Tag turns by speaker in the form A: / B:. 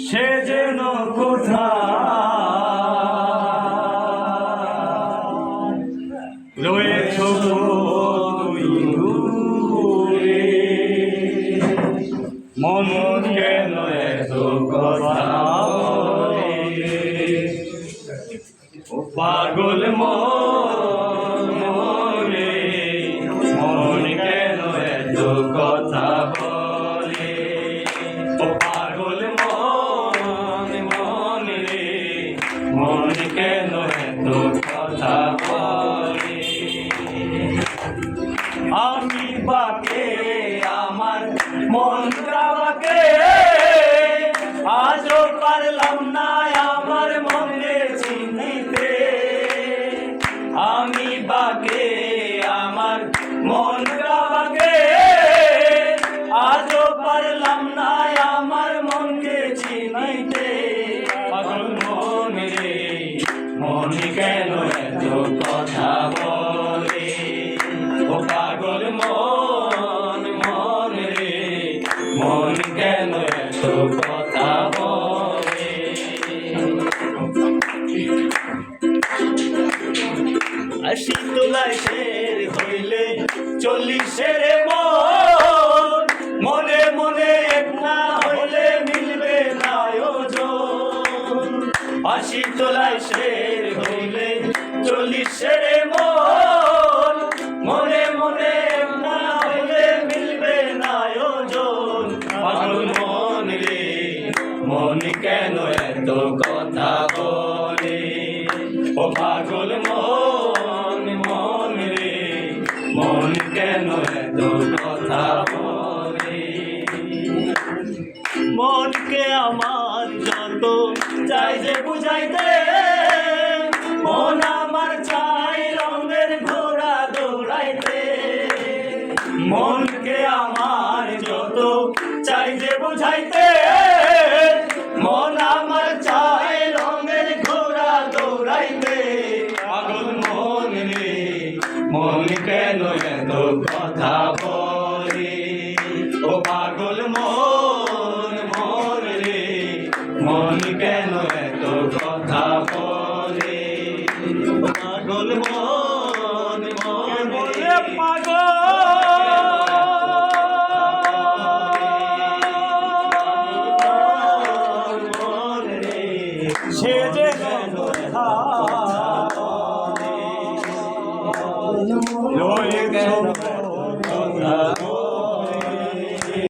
A: সে যেন কোথায় রয়েছ তুই দূরে, মন কেন এত কথা বলে, ও পাগল মনে, মন কেন এত কথা বলে, ও পাগল মনে, মন কেন এত কথা বলে। আমি বাকে আমার মনটা বাকে, আজও পারলাম না আমার মনে চিনিতে। আমি বাকে আমার মনটা বাকে, আজও পারলাম না আমার মনকে চিনিতে। পাগল মন রে, মন কেন এত কথা বলে, ও পাগল মন রে, মন কেন এত কথা বলে। শীতলায় শের হইলে 40-এর মন, মনে মনে এক না হইলে মিলবে না ওজন। শীতলায় শের হইলে 40-এর মন, মনে মনে এক না হইলে মিলবে না ওজন। পাগল মন রে, মন কেন এত কথা বলে, ও পাগল মন রে, মন কেন এত কথা বলে। মনকে আমার যত চাই যে বুঝাইতে, মন আমার চাই রঙের ঘোড়া দৌড়াইতে। মনকে আমার যত চাই যে বুঝাইতে,